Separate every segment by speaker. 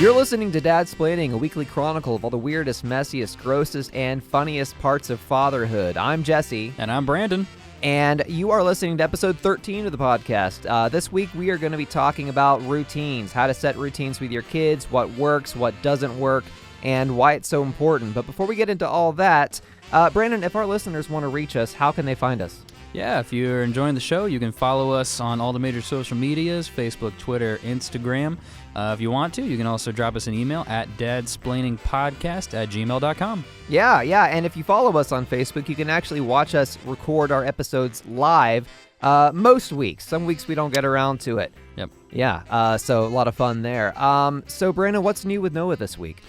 Speaker 1: You're listening to Dadsplaining, a weekly chronicle of all the weirdest, messiest, grossest, and funniest parts of fatherhood. I'm Jesse.
Speaker 2: And I'm Brandon.
Speaker 1: And you are listening to episode 13 of the podcast. This week, we are going to be talking about routines, how to set routines with your kids, what works, what doesn't work, and why it's so important. But before we get into all that, Brandon, if our listeners want to reach us, how can they find us?
Speaker 2: Yeah, if you're enjoying the show, you can follow us on all the major social medias, Facebook, Twitter, Instagram. If you want to, you can also drop us an email at dadsplainingpodcast@gmail.com.
Speaker 1: Yeah, and if you follow us on Facebook, you can actually watch us record our episodes live most weeks. Some weeks we don't get around to it.
Speaker 2: Yep.
Speaker 1: Yeah, so a lot of fun there. So, Brandon, what's new with Noah this week?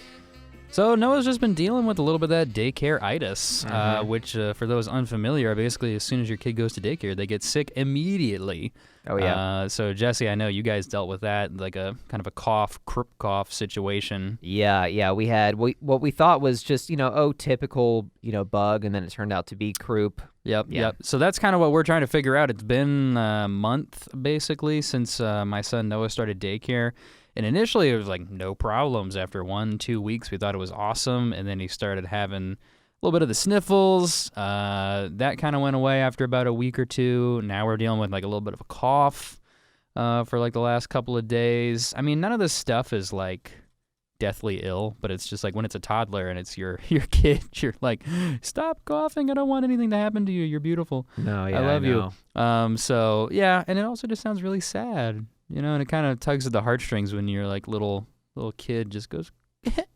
Speaker 2: So Noah's just been dealing with a little bit of that daycare-itis, which, for those unfamiliar, basically as soon as your kid goes to daycare, they get sick immediately.
Speaker 1: Oh, yeah.
Speaker 2: So, Jesse, I know you guys dealt with that, like a kind of a croup cough situation.
Speaker 1: Yeah, we had what we thought was just, typical, bug, and then it turned out to be croup.
Speaker 2: Yep. So that's kind of what we're trying to figure out. It's been a month, basically, since my son Noah started daycare. And initially, it was like no problems. After 1-2 weeks, we thought it was awesome. And then he started having a little bit of the sniffles. That kind of went away after about a week or two. Now we're dealing with like a little bit of a cough for like the last couple of days. I mean, none of this stuff is like deathly ill, but it's just like when it's a toddler and it's your kid, you're like, stop coughing. I don't want anything to happen to you. You're beautiful.
Speaker 1: No, yeah,
Speaker 2: I love
Speaker 1: know.
Speaker 2: you. So, yeah, and it also just sounds really sad. And it kind of tugs at the heartstrings when your like little kid just goes.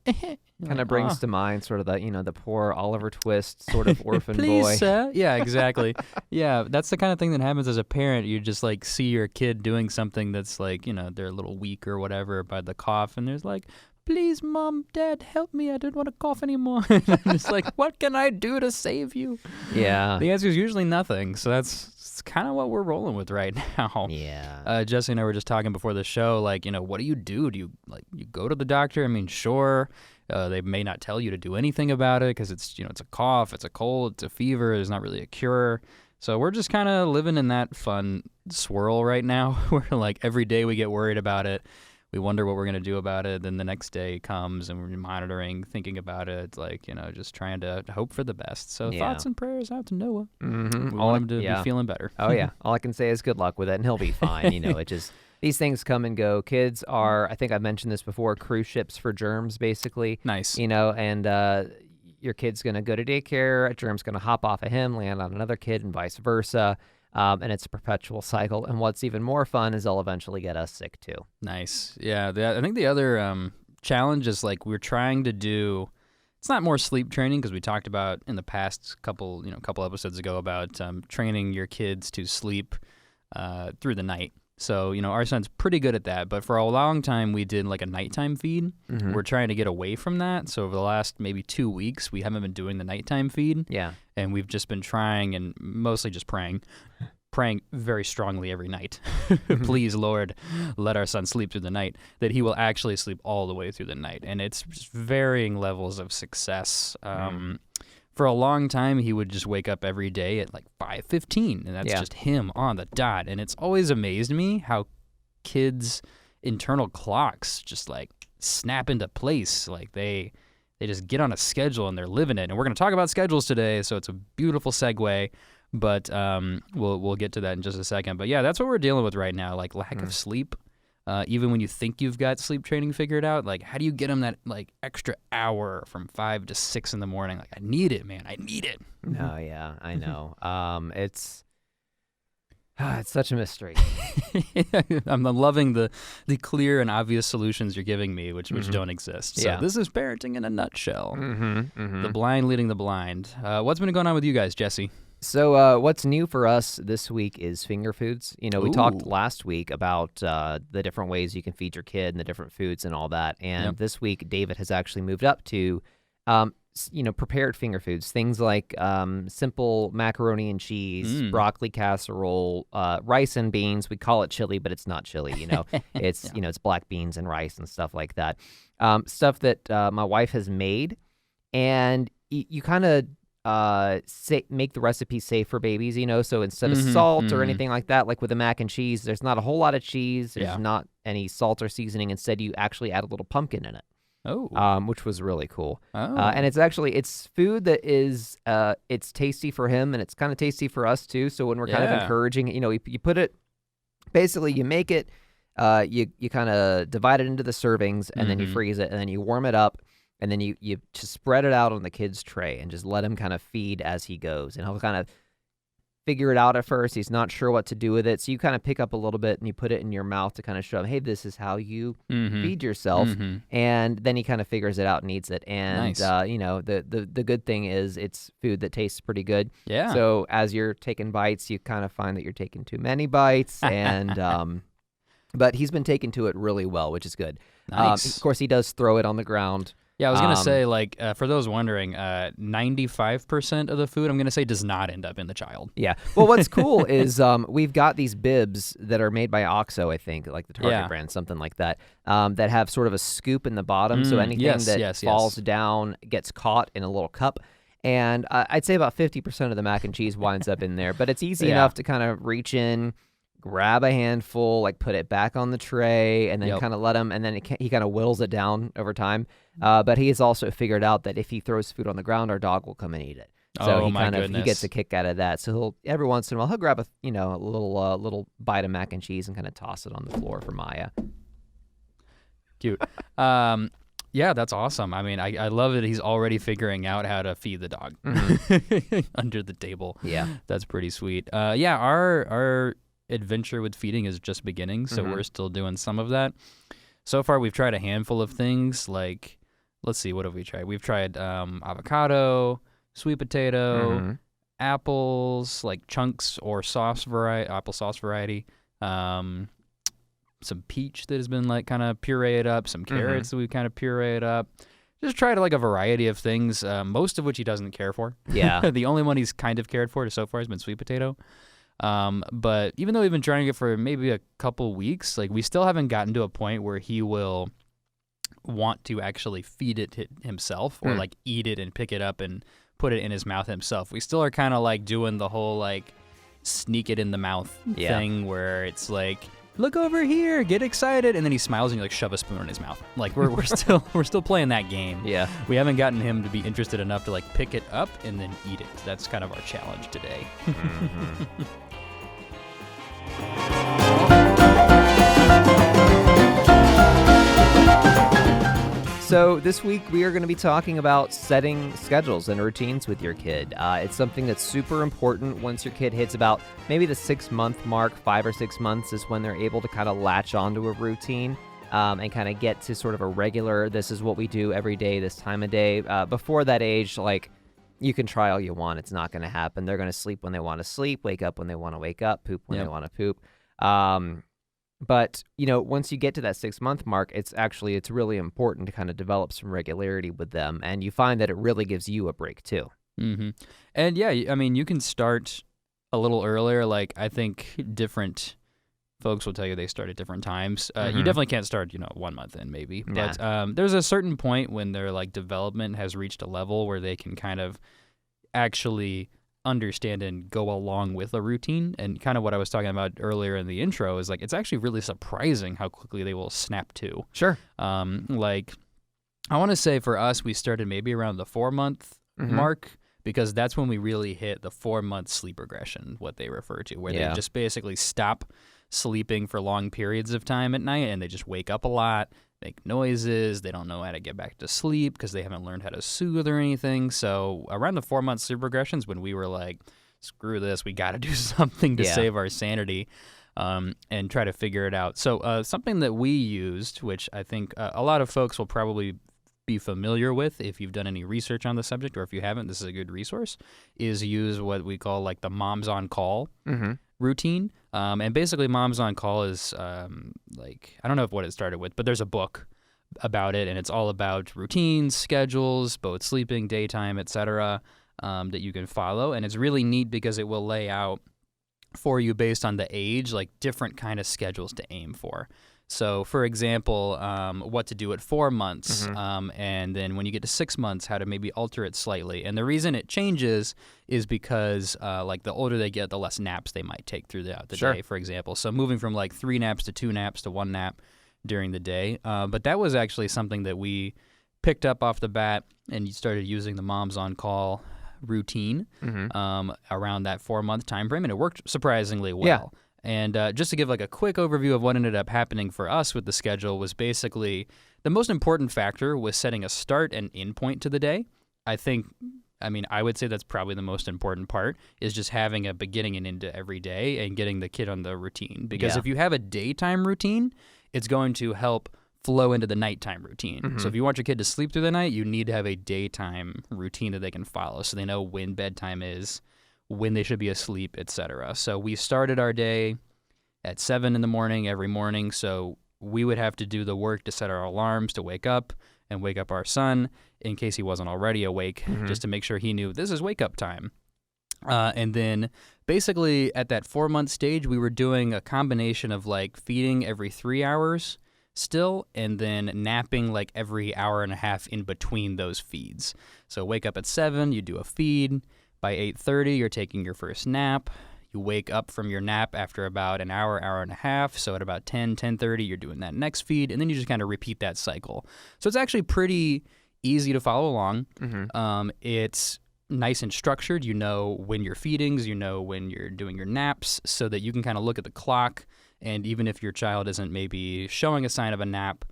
Speaker 1: Kind of brings to mind sort of the poor Oliver Twist sort of orphan
Speaker 2: Please,
Speaker 1: boy.
Speaker 2: Sir. Yeah, exactly. Yeah, that's the kind of thing that happens as a parent. You just like see your kid doing something that's like they're a little weak or whatever by the cough, and there's like, please, Mom, Dad, help me. I don't want to cough anymore. And it's like, what can I do to save you?
Speaker 1: Yeah.
Speaker 2: The answer is usually nothing. So that's kind of what we're rolling with right now.
Speaker 1: Yeah.
Speaker 2: Jesse and I were just talking before the show, like, what do you do? Do you you go to the doctor? I mean, sure. They may not tell you to do anything about it because it's, it's a cough, it's a cold, it's a fever. There's not really a cure. So we're just kind of living in that fun swirl right now where like every day we get worried about it. We wonder what we're going to do about it. Then the next day comes and we're monitoring, thinking about it, like, just trying to hope for the best. So thoughts and prayers out to Noah.
Speaker 1: Mm-hmm.
Speaker 2: We want him to be feeling better.
Speaker 1: Oh, yeah. All I can say is good luck with it, and he'll be fine. It just, these things come and go. Kids are, I think I mentioned this before, cruise ships for germs, basically.
Speaker 2: Nice.
Speaker 1: And your kid's going to go to daycare, a germ's going to hop off of him, land on another kid, and vice versa. And it's a perpetual cycle. And what's even more fun is they'll eventually get us sick too.
Speaker 2: Nice. Yeah. I think the other challenge is like we're trying to do. It's not more sleep training because we talked about in the past couple episodes ago about training your kids to sleep through the night. So, our son's pretty good at that. But for a long time, we did like a nighttime feed. Mm-hmm. We're trying to get away from that. So over the last maybe 2 weeks, we haven't been doing the nighttime feed.
Speaker 1: Yeah.
Speaker 2: And we've just been trying and mostly just praying very strongly every night. Please, Lord, let our son sleep through the night, that he will actually sleep all the way through the night. And it's just varying levels of success. For a long time, he would just wake up every day at like 5:15, and that's just him on the dot. And it's always amazed me how kids' internal clocks just like snap into place. Like they just get on a schedule and they're living it. And we're going to talk about schedules today, so it's a beautiful segue. But we'll get to that in just a second. But yeah, that's what we're dealing with right now, like lack of sleep. Even when you think you've got sleep training figured out, like how do you get them that like extra hour from 5 to 6 in the morning? Like I need it, man. I need it.
Speaker 1: Oh yeah, I know. It's such a mystery.
Speaker 2: I'm loving the clear and obvious solutions you're giving me, which don't exist. So this is parenting in a nutshell. The blind leading the blind. What's been going on with you guys, Jesse?
Speaker 1: So what's new for us this week is finger foods. We talked last week about the different ways you can feed your kid and the different foods and all that. And this week, David has actually moved up to, prepared finger foods, things like simple macaroni and cheese, broccoli casserole, rice and beans. We call it chili, but it's not chili. It's it's black beans and rice and stuff like that. Stuff that my wife has made, and you kind of make the recipe safe for babies, so instead of salt or anything like that, like with the mac and cheese, there's not a whole lot of cheese. There's not any salt or seasoning. Instead, you actually add a little pumpkin in it.
Speaker 2: Oh.
Speaker 1: Which was really cool.
Speaker 2: Oh.
Speaker 1: And it's food that is, it's tasty for him, and it's kind of tasty for us too. So when we're kind of encouraging, you put it, basically you make it, you kind of divide it into the servings, and then you freeze it, and then you warm it up, and then you just spread it out on the kid's tray and just let him kind of feed as he goes. And he'll kind of figure it out at first. He's not sure what to do with it. So you kind of pick up a little bit and you put it in your mouth to kind of show him, hey, this is how you feed yourself. And then he kind of figures it out and eats it. And, the good thing is it's food that tastes pretty good.
Speaker 2: Yeah.
Speaker 1: So as you're taking bites, you kind of find that you're taking too many bites. And, but he's been taking to it really well, which is good.
Speaker 2: Nice.
Speaker 1: Of course, he does throw it on the ground.
Speaker 2: Yeah, I was going to say, for those wondering, 95% of the food, I'm going to say, does not end up in the child.
Speaker 1: Yeah. Well, what's cool is we've got these bibs that are made by OXO, I think, like the Target brand, something like that, that have sort of a scoop in the bottom. So anything that falls down gets caught in a little cup. And I'd say about 50% of the mac and cheese winds up in there. But it's easy enough to kind of reach in, grab a handful, like put it back on the tray, and then kind of let him, and then he kind of whittles it down over time. But he has also figured out that if he throws food on the ground, our dog will come and eat it. So he gets a kick out of that. So he'll every once in a while he'll grab a little bite of mac and cheese and kind of toss it on the floor for Maya.
Speaker 2: Cute. Yeah, that's awesome. I mean, I love that he's already figuring out how to feed the dog under the table.
Speaker 1: Yeah,
Speaker 2: that's pretty sweet. Our adventure with feeding is just beginning, so we're still doing some of that. So far, we've tried a handful of things. Like, let's see, what have we tried? We've tried avocado, sweet potato, apples, like chunks or applesauce variety. Some peach that has been like kind of pureed up, some carrots that we've kind of pureed up. Just tried like a variety of things, most of which he doesn't care for.
Speaker 1: Yeah.
Speaker 2: The only one he's kind of cared for so far has been sweet potato. But even though we've been trying it for maybe a couple weeks, like we still haven't gotten to a point where he will want to actually feed it himself or like eat it and pick it up and put it in his mouth himself. We still are kind of like doing the whole like sneak it in the mouth thing where it's like, look over here, get excited, and then he smiles and you like shove a spoon in his mouth. Like we're still playing that game.
Speaker 1: Yeah.
Speaker 2: We haven't gotten him to be interested enough to like pick it up and then eat it. That's kind of our challenge today.
Speaker 1: So this week we are going to be talking about setting schedules and routines with your kid. It's something that's super important once your kid hits about maybe the 6-month mark. 5 or 6 months is when they're able to kind of latch onto a routine and kind of get to sort of a regular, this is what we do every day, this time of day. Before that age, like, you can try all you want. It's not going to happen. They're going to sleep when they want to sleep, wake up when they want to wake up, poop when they want to poop. But, once you get to that 6-month mark, it's really important to kind of develop some regularity with them. And you find that it really gives you a break too.
Speaker 2: Mm-hmm. And yeah, I mean, you can start a little earlier. Like, I think different folks will tell you they start at different times. You definitely can't start, 1 month in maybe.
Speaker 1: Nah.
Speaker 2: But there's a certain point when their like development has reached a level where they can kind of actually understand and go along with a routine. And kind of what I was talking about earlier in the intro is like, it's actually really surprising how quickly they will snap to.
Speaker 1: Sure.
Speaker 2: Like, I want to say for us, we started maybe around the 4-month mark, because that's when we really hit the 4-month sleep regression, what they refer to, where they just basically stop sleeping for long periods of time at night and they just wake up a lot, make noises. They don't know how to get back to sleep because they haven't learned how to soothe or anything. So around the 4-month sleep regressions, when we were like, screw this, we got to do something to save our sanity and try to figure it out. So something that we used, which I think a lot of folks will probably be familiar with if you've done any research on the subject, or if you haven't, this is a good resource, is use what we call like the Moms on Call routine. And basically Moms on Call is like, I don't know what it started with, but there's a book about it, and it's all about routines, schedules, both sleeping, daytime, etc., that you can follow. And it's really neat because it will lay out for you based on the age, like different kind of schedules to aim for. So, for example, what to do at 4 months,
Speaker 1: Mm-hmm.
Speaker 2: and then when you get to 6 months, how to maybe alter it slightly. And the reason it changes is because, like, the older they get, the less naps they might take throughout the
Speaker 1: Sure.
Speaker 2: day, for example. So moving from, like, 3 naps to 2 naps to 1 nap during the day. But that was actually something that we picked up off the bat and started using the Moms on Call routine around that 4-month time frame, and it worked surprisingly well.
Speaker 1: Yeah.
Speaker 2: And just to give like a quick overview of what ended up happening for us with the schedule was basically the most important factor was setting a start and end point to the day. I would say that's probably the most important part is just having a beginning and end to every day and getting the kid on the routine. Because if you have a daytime routine, it's going to help flow into the nighttime routine. So if you want your kid to sleep through the night, you need to have a daytime routine that they can follow so they know when bedtime is, when they should be asleep, etc. So we started our day at 7 in the morning every morning, so we would have to do the work to set our alarms to wake up and wake up our son in case he wasn't already awake, just to make sure he knew this is wake up time. And then basically at that 4-month stage, we were doing a combination of like feeding every 3 hours still, and then napping like every hour and a half in between those feeds. So wake up at 7, you do a feed. By 8:30, you're taking your first nap. You wake up from your nap after about an hour, hour and a half. So at about 10:30, you're doing that next feed, and then you just kind of repeat that cycle. So it's actually pretty easy to follow along. It's nice and structured. You know when you're feedings, you know when you're doing your naps, so that you can kind of look at the clock, and even if your child isn't maybe showing a sign of a nap,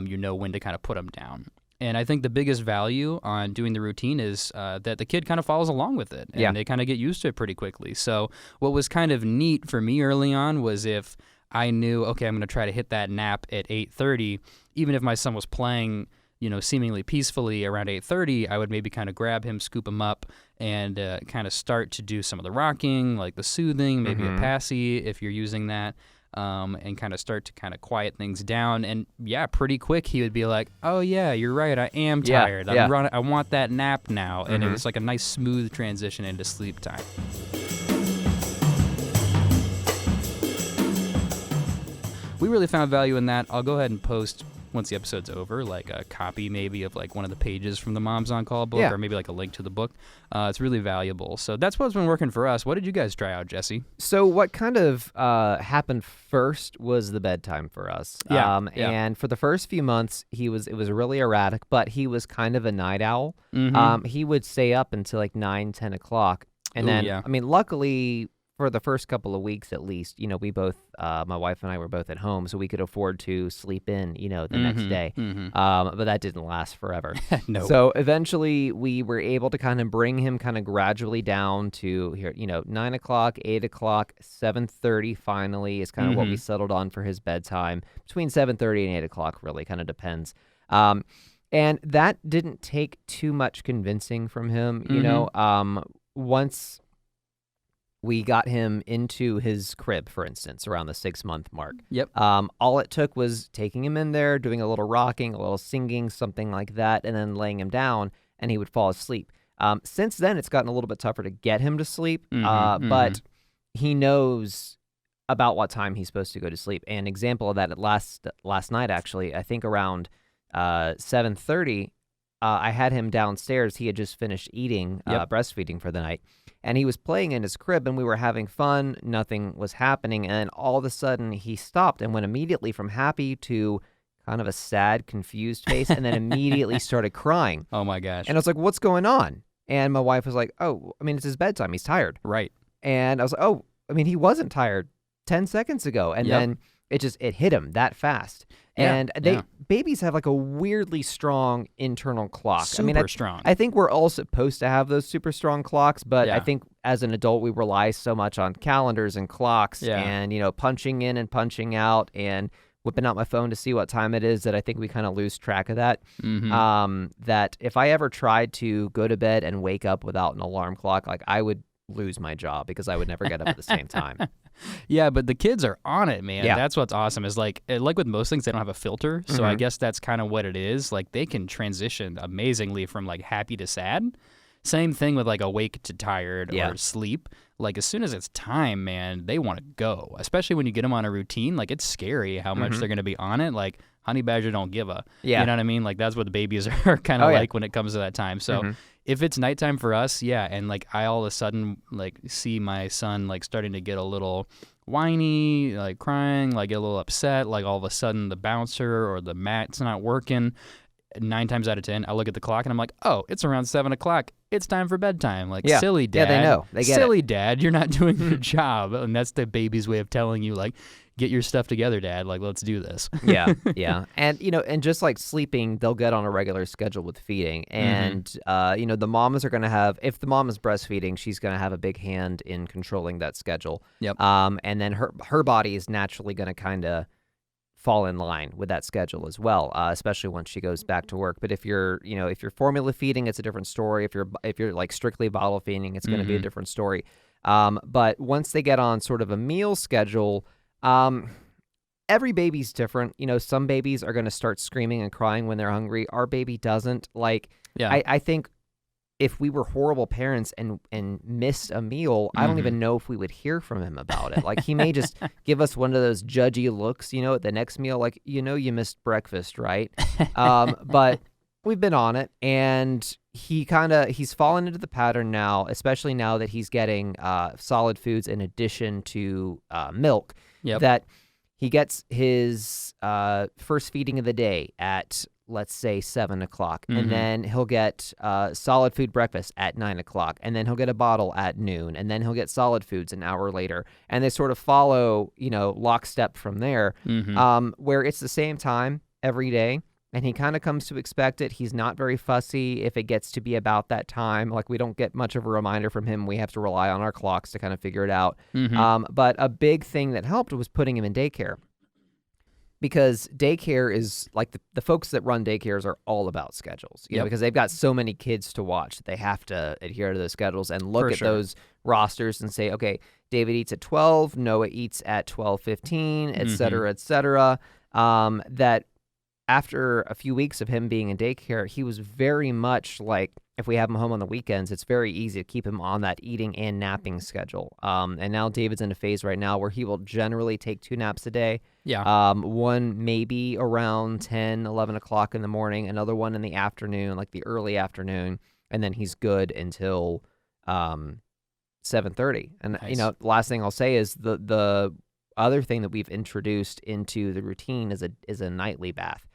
Speaker 2: you know when to kind of put them down. And I think the biggest value on doing the routine is that the kid kind of follows along with it, and they kind of get used to it pretty quickly. So what was kind of neat for me early on was if I knew, okay, I'm going to try to hit that nap at 8:30, even if my son was playing, seemingly peacefully around 8:30, I would maybe kind of grab him, scoop him up, and kind of start to do some of the rocking, like the soothing, maybe a passy if you're using that. And kind of start to kind of quiet things down. And pretty quick he would be like, oh yeah, you're right, I am tired. I want that nap now. And it was like a nice smooth transition into sleep time. We really found value in that. I'll go ahead and post, once the episode's over, like a copy maybe of like one of the pages from the Moms on Call book, or maybe like a link to the book. It's really valuable. So that's what's been working for us. What did you guys try out, Jesse?
Speaker 1: So what kind of happened first was the bedtime for us. And for the first few months, it was really erratic, but he was kind of a night owl. He would stay up until like 9, 10 o'clock. And luckily, for the first couple of weeks at least, we both, my wife and I were both at home, so we could afford to sleep in, the next day. But that didn't last forever.
Speaker 2: No.
Speaker 1: So eventually we were able to kind of bring him kind of gradually down to here, 9 o'clock, 8 o'clock, 7:30 finally is kind of what we settled on for his bedtime. Between 7:30 and 8 o'clock really kind of depends. And that didn't take too much convincing from him, once we got him into his crib, for instance, around the 6-month mark. All it took was taking him in there, doing a little rocking, a little singing, something like that, and then laying him down, and he would fall asleep. Since then, it's gotten a little bit tougher to get him to sleep, but he knows about what time he's supposed to go to sleep. An example of that last night, actually, I think around 7:30, I had him downstairs. He had just finished eating, breastfeeding for the night. And he was playing in his crib, and we were having fun. Nothing was happening. And all of a sudden, he stopped and went immediately from happy to kind of a sad, confused face, and then immediately started crying.
Speaker 2: Oh, my gosh.
Speaker 1: And I was like, what's going on? And my wife was like, it's his bedtime. He's tired.
Speaker 2: Right.
Speaker 1: And I was like, he wasn't tired 10 seconds ago. And then it hit him that fast. And babies have like a weirdly strong internal clock.
Speaker 2: Super strong.
Speaker 1: I think we're all supposed to have those super strong clocks, but I think as an adult, we rely so much on calendars and clocks and, punching in and punching out and whipping out my phone to see what time it is that I think we kind of lose track of that. That if I ever tried to go to bed and wake up without an alarm clock, like I would lose my job because I would never get up at the same time.
Speaker 2: Yeah, but the kids are on it, man.
Speaker 1: Yeah.
Speaker 2: That's what's awesome is like with most things, they don't have a filter. So I guess that's kind of what it is. Like they can transition amazingly from like happy to sad. Same thing with like awake to tired
Speaker 1: Yeah.
Speaker 2: or sleep. Like as soon as it's time, man, they want to go. Especially when you get them on a routine. Like it's scary how much they're going to be on it. Like honey badger don't give a.
Speaker 1: Yeah.
Speaker 2: You know what I mean? Like that's what the babies are kind of like when it comes to that time. So if it's nighttime for us, yeah, and like I all of a sudden like see my son like starting to get a little whiny, like crying, like get a little upset, like all of a sudden the bouncer or the mat's not working. 9 times out of 10, I look at the clock and I'm like, oh, it's around 7 o'clock. It's time for bedtime. Like, silly dad.
Speaker 1: Yeah, they know. They get
Speaker 2: silly dad, you're not doing your job. And that's the baby's way of telling you, like, get your stuff together, dad. Like, let's do this.
Speaker 1: Yeah. And, and just like sleeping, they'll get on a regular schedule with feeding. And, the mamas are going to have, if the mom is breastfeeding, she's going to have a big hand in controlling that schedule.
Speaker 2: Yep.
Speaker 1: And then her body is naturally going to kind of fall in line with that schedule as well, especially once she goes back to work. But if you're formula feeding, it's a different story. If you're like strictly bottle feeding, it's going to be a different story. But once they get on sort of a meal schedule, every baby's different. Some babies are going to start screaming and crying when they're hungry. Our baby doesn't. Like, I think if we were horrible parents and missed a meal, I don't even know if we would hear from him about it. Like, he may just give us one of those judgy looks, at the next meal, like, you missed breakfast, right? But we've been on it, and he's fallen into the pattern now, especially now that he's getting solid foods in addition to milk, that he gets his first feeding of the day at, let's say, 7 o'clock, and then he'll get solid food breakfast at 9 o'clock, and then he'll get a bottle at noon, and then he'll get solid foods an hour later, and they sort of follow, lockstep from there, where it's the same time every day, and he kind of comes to expect it. He's not very fussy if it gets to be about that time. Like, we don't get much of a reminder from him. We have to rely on our clocks to kind of figure it out. But a big thing that helped was putting him in daycare. Because daycare is like the folks that run daycares are all about schedules, because they've got so many kids to watch that they have to adhere to those schedules and look at those rosters and say, okay, David eats at 12, Noah eats at 12:15, et cetera, et cetera. That after a few weeks of him being in daycare, he was very much like, if we have him home on the weekends, it's very easy to keep him on that eating and napping schedule. And now David's in a phase right now where he will generally take 2 naps a day. One maybe around 10, 11 o'clock in the morning, another one in the afternoon, like the early afternoon, and then he's good until 7:30. And, the last thing I'll say is the other thing that we've introduced into the routine is a nightly bath.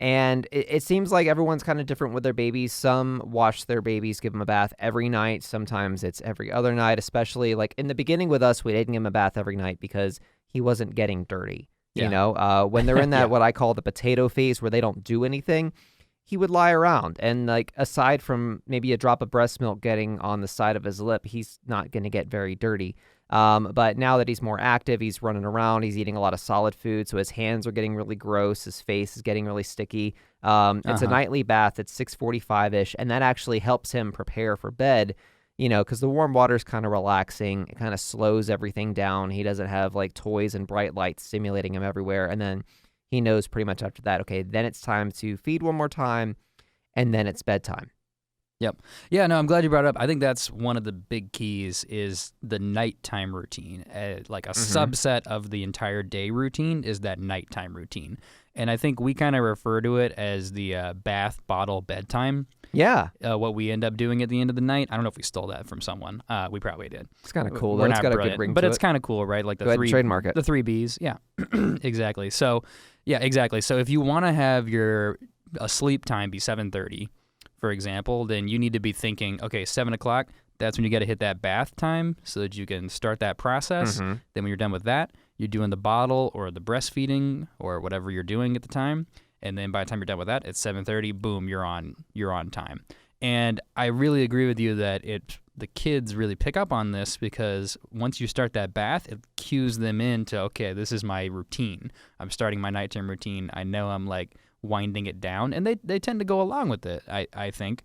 Speaker 1: And it seems like everyone's kind of different with their babies. Some wash their babies, give them a bath every night. Sometimes it's every other night, especially like in the beginning with us, we didn't give him a bath every night because he wasn't getting dirty. When they're in that what I call the potato phase where they don't do anything, he would lie around. And like, aside from maybe a drop of breast milk getting on the side of his lip, he's not going to get very dirty. But now that he's more active, he's running around, he's eating a lot of solid food, so his hands are getting really gross, his face is getting really sticky. It's a nightly bath at 6:45-ish, and that actually helps him prepare for bed, because the warm water is kind of relaxing. It kind of slows everything down. He doesn't have like toys and bright lights stimulating him everywhere, and then he knows pretty much after that, okay, then it's time to feed one more time, and then it's bedtime.
Speaker 2: Yep. Yeah, no, I'm glad you brought it up. I think that's one of the big keys is the nighttime routine. Like a subset of the entire day routine is that nighttime routine. And I think we kind of refer to it as the bath bottle bedtime.
Speaker 1: Yeah.
Speaker 2: What we end up doing at the end of the night. I don't know if we stole that from someone. We probably did.
Speaker 1: It's kind of cool, though. It's got
Speaker 2: brilliant,
Speaker 1: a good ring
Speaker 2: but
Speaker 1: to
Speaker 2: it's
Speaker 1: it.
Speaker 2: kind of cool, right? Like
Speaker 1: Go ahead and trademark it.
Speaker 2: The 3 Bs. Yeah, exactly. So, So if you want to have your sleep time be 7:30, for example, then you need to be thinking, okay, 7 o'clock, that's when you got to hit that bath time so that you can start that process. Then when you're done with that, you're doing the bottle or the breastfeeding or whatever you're doing at the time. And then by the time you're done with that, it's 7:30, boom, you're on time. And I really agree with you that the kids really pick up on this because once you start that bath, it cues them into, okay, this is my routine. I'm starting my nighttime routine. I know I'm like winding it down, and they tend to go along with it, I think,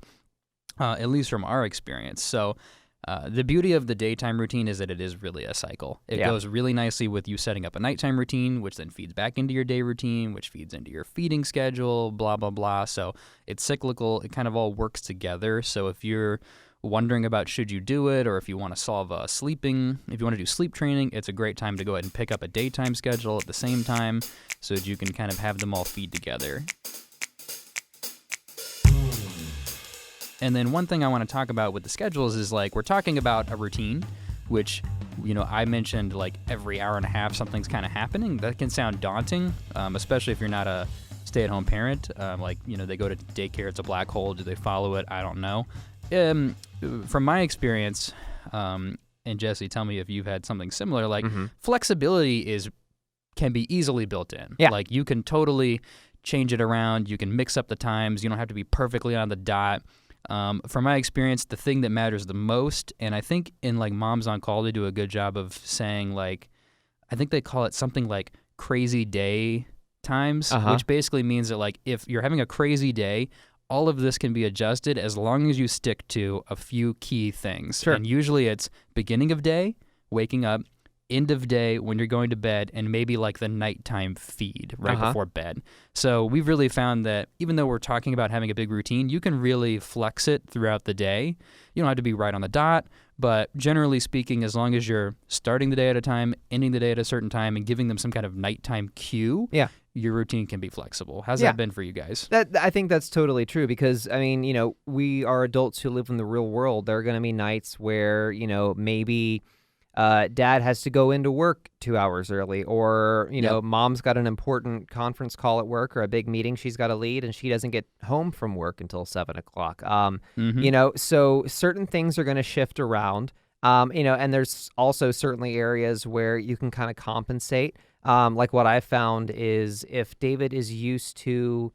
Speaker 2: at least from our experience. So The beauty of the daytime routine is that it is really a cycle. It goes really nicely with you setting up a nighttime routine, which then feeds back into your day routine, which feeds into your feeding schedule, blah, blah, blah. So it's cyclical. It kind of all works together. So if you're wondering about should you do it, or if you want to solve if you want to do sleep training, it's a great time to go ahead and pick up a daytime schedule at the same time so that you can kind of have them all feed together. And then one thing I want to talk about with the schedules is like we're talking about a routine, which, I mentioned like every hour and a half something's kind of happening. That can sound daunting, especially if you're not a stay-at-home parent. They go to daycare, it's a black hole. Do they follow it? I don't know. From my experience, and Jesse, tell me if you've had something similar, like flexibility can be easily built in.
Speaker 1: Yeah.
Speaker 2: Like you can totally change it around. You can mix up the times. You don't have to be perfectly on the dot. From my experience, the thing that matters the most, and I think in like Moms on Call, they do a good job of saying like, I think they call it something like crazy day times, which basically means that like if you're having a crazy day, all of this can be adjusted as long as you stick to a few key things.
Speaker 1: Sure.
Speaker 2: And usually it's beginning of day, waking up, end of day when you're going to bed, and maybe like the nighttime feed right before bed. So we've really found that even though we're talking about having a big routine, you can really flex it throughout the day. You don't have to be right on the dot, but generally speaking, as long as you're starting the day at a time, ending the day at a certain time, and giving them some kind of nighttime cue, your routine can be flexible. How's that been for you guys?
Speaker 1: I think that's totally true because, we are adults who live in the real world. There are going to be nights where, maybe dad has to go into work 2 hours early, or, mom's got an important conference call at work or a big meeting she's got to lead, and she doesn't get home from work until 7 o'clock. So certain things are going to shift around, and there's also certainly areas where you can kind of compensate. Like what I found is if David is used to,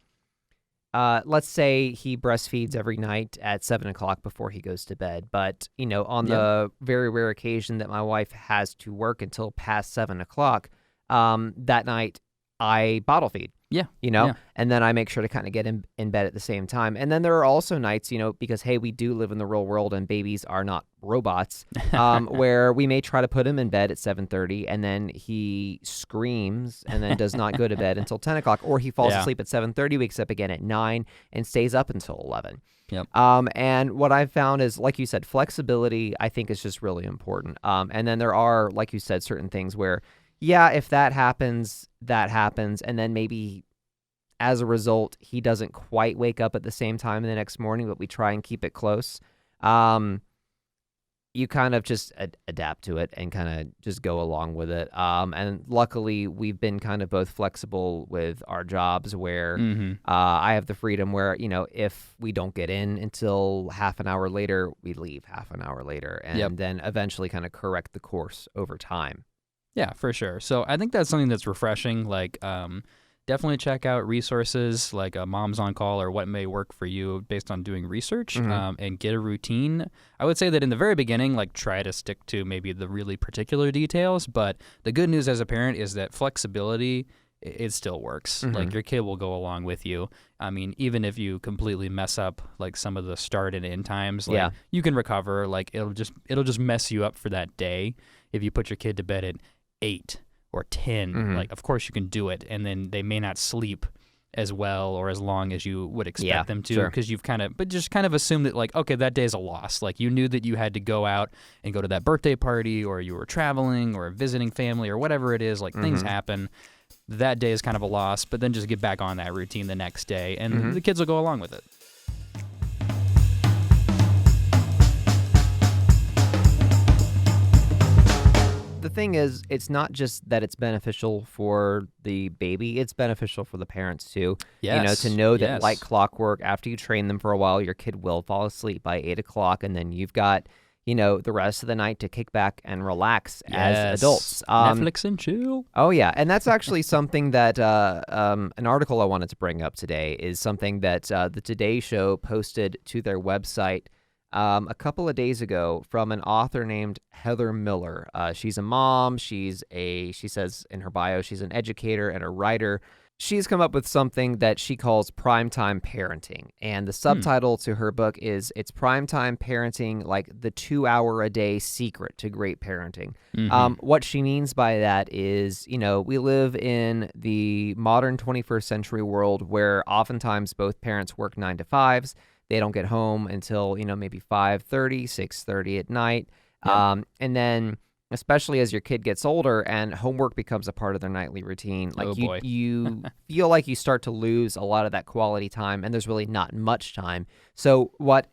Speaker 1: let's say he breastfeeds every night at 7 o'clock before he goes to bed. But, on the very rare occasion that my wife has to work until past 7 o'clock, that night I bottle feed. And then I make sure to kind of get in bed at the same time. And then there are also nights, because, hey, we do live in the real world and babies are not robots, where we may try to put him in bed at 7:30 and then he screams and then does not go to bed until 10 o'clock, or he falls asleep at 7:30, wakes up again at 9 and stays up until 11. And what I've found is, like you said, flexibility, I think, is just really important. And then there are, like you said, certain things where, if that happens, and then maybe as a result, he doesn't quite wake up at the same time the next morning, but we try and keep it close. You kind of just adapt to it and kind of just go along with it. And luckily, we've been kind of both flexible with our jobs where I have the freedom where, if we don't get in until half an hour later, we leave half an hour later and then eventually kind of correct the course over time.
Speaker 2: Yeah, for sure. So I think that's something that's refreshing. Like, definitely check out resources like Moms on Call or what may work for you based on doing research, and get a routine. I would say that in the very beginning, like, try to stick to maybe the really particular details. But the good news as a parent is that flexibility, it still works. Like, your kid will go along with you. I mean, even if you completely mess up like some of the start and end times, like, you can recover. Like, it'll just mess you up for that day. If you put your kid to bed at 8 or 10, like, of course you can do it, and then they may not sleep as well or as long as you would expect them to, because you've just kind of assumed that, like, okay, that day's a loss. Like, you knew that you had to go out and go to that birthday party, or you were traveling or visiting family or whatever it is, like, things happen. That day is kind of a loss, but then just get back on that routine the next day, and the kids will go along with it.
Speaker 1: The thing is, it's not just that it's beneficial for the baby, it's beneficial for the parents too. To know that like clockwork, after you train them for a while, your kid will fall asleep by 8 o'clock, and then you've got, the rest of the night to kick back and relax as adults.
Speaker 2: Netflix and chill.
Speaker 1: Oh, yeah. And that's actually something that an article I wanted to bring up today is something that the Today Show posted to their website a couple of days ago from an author named Heather Miller. She's a mom. She says in her bio, she's an educator and a writer. she's come up with something that she calls primetime parenting. And the subtitle to her book is It's Primetime Parenting, like the 2-hour-a-day secret to great parenting. What she means by that is, we live in the modern 21st century world where oftentimes both parents work 9 to 5s. They don't get home until, maybe 5:30, 6:30 at night.
Speaker 2: Yep.
Speaker 1: And then especially as your kid gets older and homework becomes a part of their nightly routine, like you feel like you start to lose a lot of that quality time, and there's really not much time. So what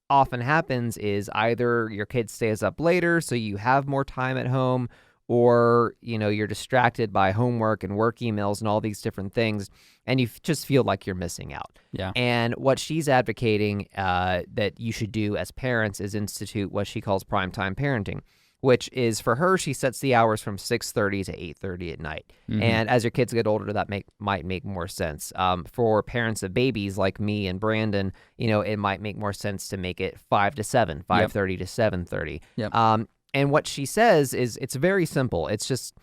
Speaker 1: often happens is either your kid stays up later so you have more time at home, or you're distracted by homework and work emails and all these different things, and you just feel like you're missing out.
Speaker 2: Yeah.
Speaker 1: And what she's advocating that you should do as parents is institute what she calls primetime parenting, which is, for her, she sets the hours from 6:30 to 8:30 at night. And as your kids get older, that might make more sense. For parents of babies like me and Brandon, it might make more sense to make it 5 to 7, 5:30 to 7:30.
Speaker 2: Yep.
Speaker 1: And what she says is it's very simple. It's just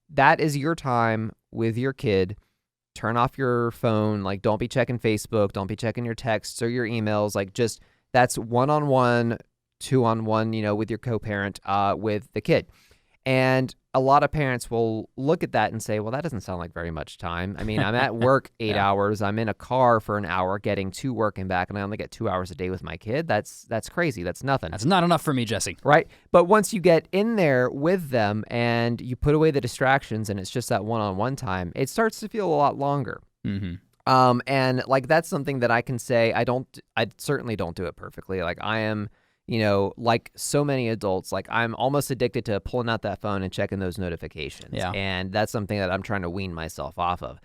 Speaker 1: that is your time with your kid. Turn off your phone. Like, don't be checking Facebook. Don't be checking your texts or your emails. Like, just that's one-on-one, 2-on-1, with your co-parent, with the kid. And a lot of parents will look at that and say, well, that doesn't sound like very much time. I mean, I'm at work 8 hours. I'm in a car for an hour getting to work and back, and I only get 2 hours a day with my kid. That's crazy. That's nothing.
Speaker 2: That's not enough for me, Jesse.
Speaker 1: Right? But once you get in there with them and you put away the distractions and it's just that one-on-one time, it starts to feel a lot longer. And like, that's something that I can say I certainly don't do it perfectly. Like, I am, like so many adults, like I'm almost addicted to pulling out that phone and checking those notifications.
Speaker 2: Yeah.
Speaker 1: And that's something that I'm trying to wean myself off of.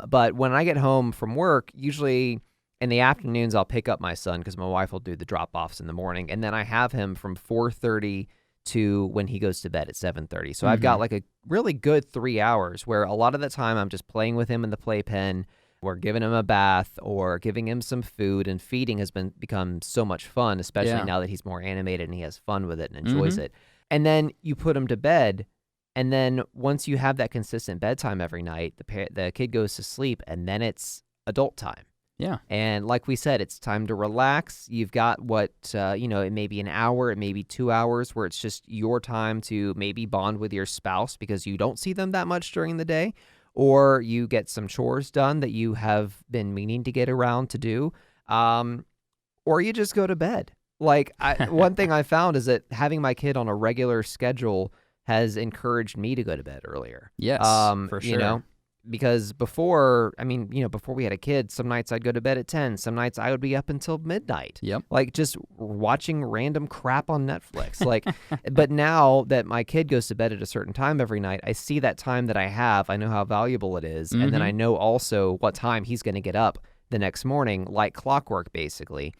Speaker 1: But when I get home from work, usually in the afternoons, I'll pick up my son because my wife will do the drop-offs in the morning. And then I have him from 4:30 to when he goes to bed at 7:30. So I've got like a really good 3 hours where a lot of the time I'm just playing with him in the playpen. We're giving him a bath or giving him some food, and feeding has become so much fun, especially now that he's more animated and he has fun with it and enjoys it. And then you put him to bed, and then once you have that consistent bedtime every night, the kid goes to sleep, and then it's adult time.
Speaker 2: Yeah.
Speaker 1: And like we said, it's time to relax. You've got it may be an hour, it may be 2 hours where it's just your time to maybe bond with your spouse because you don't see them that much during the day. Or you get some chores done that you have been meaning to get around to do, or you just go to bed. Like, one thing I found is that having my kid on a regular schedule has encouraged me to go to bed earlier.
Speaker 2: Yes, for sure.
Speaker 1: Because before we had a kid, some nights I'd go to bed at 10. Some nights I would be up until midnight.
Speaker 2: Yep.
Speaker 1: Like, just watching random crap on Netflix. Like, but now that my kid goes to bed at a certain time every night, I see that time that I have. I know how valuable it is. And then I know also what time he's going to get up the next morning, like clockwork, basically.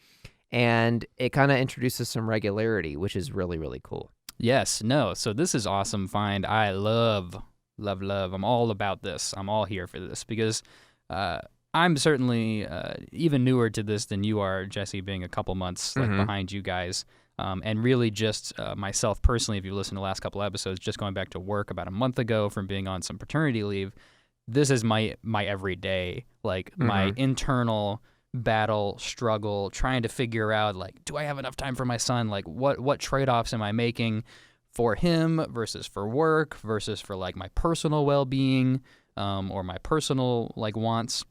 Speaker 1: And it kind of introduces some regularity, which is really, really cool.
Speaker 2: Yes. No. So this is awesome find. I love. I'm all about this. I'm all here for this because I'm certainly even newer to this than you are, Jesse, being a couple months behind you guys. And really just myself personally, if you listen to the last couple episodes, just going back to work about a month ago from being on some paternity leave, this is my everyday, like my internal battle, struggle, trying to figure out, like, do I have enough time for my son? Like, what trade-offs am I making for him versus for work versus for like my personal well-being or my personal like wants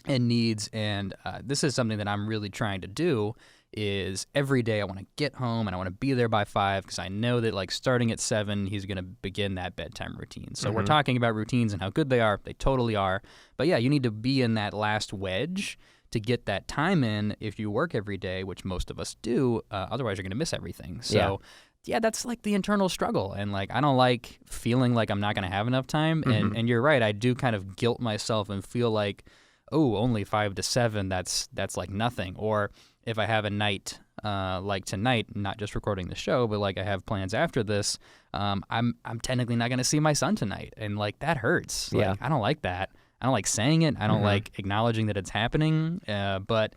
Speaker 2: and needs. And this is something that I'm really trying to do is every day I want to get home and I want to be there by 5 because I know that like starting at 7, he's going to begin that bedtime routine. So we're talking about routines and how good they are. They totally are. But yeah, you need to be in that last wedge to get that time in if you work every day, which most of us do. Otherwise, you're going to miss everything. So yeah, that's like the internal struggle. And like, I don't like feeling like I'm not going to have enough time. And you're right. I do kind of guilt myself and feel like, oh, only 5 to 7, that's like nothing. Or if I have a night like tonight, not just recording the show, but like I have plans after this, I'm technically not going to see my son tonight. And like, that hurts.
Speaker 1: Yeah.
Speaker 2: Like, I don't like that. I don't like saying it. I don't like acknowledging that it's happening. But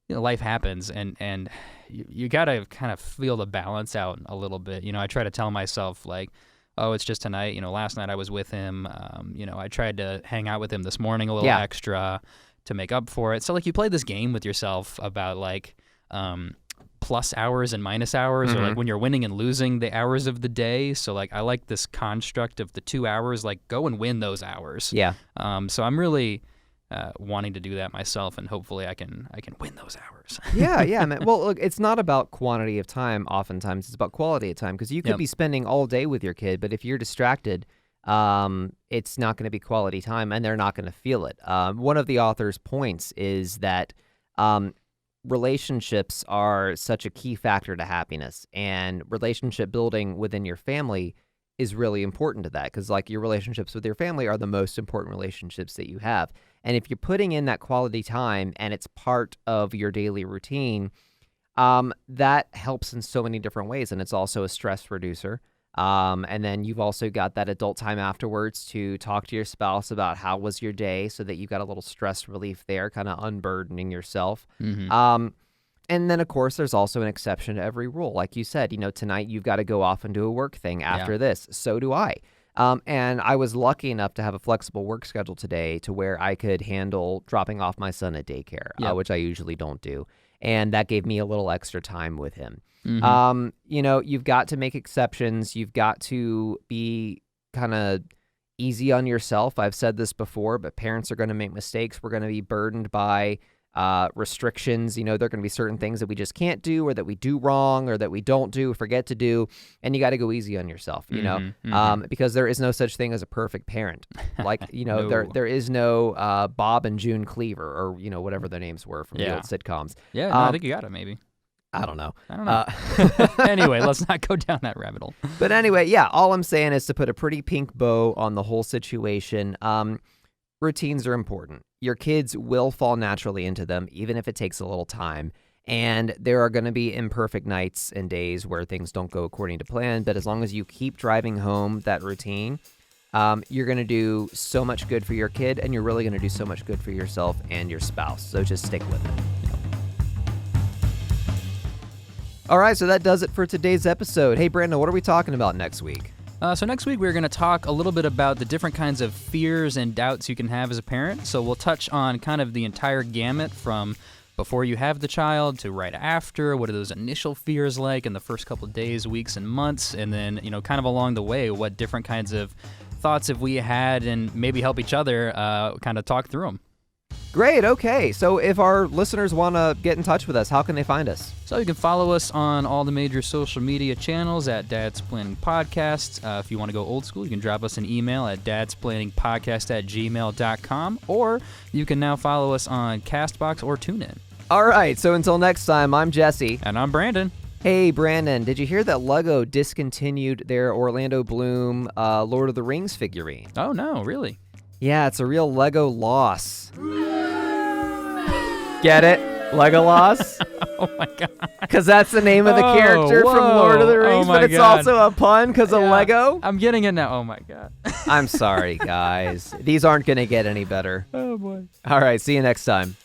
Speaker 2: life happens, and you got to kind of feel the balance out a little bit. I try to tell myself, like, oh, it's just tonight. You know, last night I was with him. You know, I tried to hang out with him this morning a little extra to make up for it. So like you play this game with yourself about like plus hours and minus hours, or like when you're winning and losing the hours of the day. So like I like this construct of the 2 hours, like go and win those hours.
Speaker 1: Yeah.
Speaker 2: So I'm really wanting to do that myself, and hopefully I can win those hours.
Speaker 1: Yeah, man. Well, look, it's not about quantity of time. Oftentimes, it's about quality of time, because you could be spending all day with your kid, but if you're distracted, it's not going to be quality time, and they're not going to feel it. One of the author's points is that relationships are such a key factor to happiness, and relationship building within your family is really important to that, because like your relationships with your family are the most important relationships that you have. And if you're putting in that quality time and it's part of your daily routine, that helps in so many different ways. And it's also a stress reducer. And then you've also got that adult time afterwards to talk to your spouse about how was your day, so that you've got a little stress relief there, kind of unburdening yourself. And then, of course, there's also an exception to every rule. Like you said, you know, tonight you've got to go off and do a work thing after this. So do I. And I was lucky enough to have a flexible work schedule today to where I could handle dropping off my son at daycare, which I usually don't do. And that gave me a little extra time with him. You know, you've got to make exceptions. You've got to be kind of easy on yourself. I've said this before, but parents are going to make mistakes. We're going to be burdened by restrictions. You know, there are going to be certain things that we just can't do, or that we do wrong, or that we don't do, forget to do, and you got to go easy on yourself, you know, because there is no such thing as a perfect parent. Like, you know, there is no Bob and June Cleaver, or, you know, whatever their names were from the old sitcoms.
Speaker 2: Yeah, no, I think you got it, maybe.
Speaker 1: I don't know.
Speaker 2: Anyway, let's not go down that rabbit hole.
Speaker 1: But anyway, yeah, all I'm saying is to put a pretty pink bow on the whole situation. Routines are important. Your kids will fall naturally into them, even if it takes a little time. And there are going to be imperfect nights and days where things don't go according to plan. But as long as you keep driving home that routine, you're going to do so much good for your kid, and you're really going to do so much good for yourself and your spouse. So just stick with it. All right, so that does it for today's episode. Hey, Brandon, what are we talking about next week?
Speaker 2: So next week, we're going to talk a little bit about the different kinds of fears and doubts you can have as a parent. So we'll touch on kind of the entire gamut from before you have the child to right after. What are those initial fears like in the first couple of days, weeks, and months? And then, you know, kind of along the way, what different kinds of thoughts have we had, and maybe help each other kind of talk through them.
Speaker 1: Great. Okay. So if our listeners want to get in touch with us, how can they find us?
Speaker 2: So you can follow us on all the major social media channels at Dadsplaining Podcast. If you want to go old school, you can drop us an email at dadsplainingpodcast@gmail.com, or you can now follow us on CastBox or TuneIn.
Speaker 1: All right. So until next time, I'm Jesse.
Speaker 2: And I'm Brandon.
Speaker 1: Hey, Brandon, did you hear that Lego discontinued their Orlando Bloom Lord of the Rings figurine?
Speaker 2: Oh, no, really?
Speaker 1: Yeah, it's a real Lego loss. Get it? Legolas?
Speaker 2: Oh my god.
Speaker 1: Because that's the name of the character from Lord of the Rings, but it's also a pun because of Lego?
Speaker 2: I'm getting it now. Oh my god.
Speaker 1: I'm sorry, guys. These aren't going to get any better.
Speaker 2: Oh boy.
Speaker 1: All right, see you next time.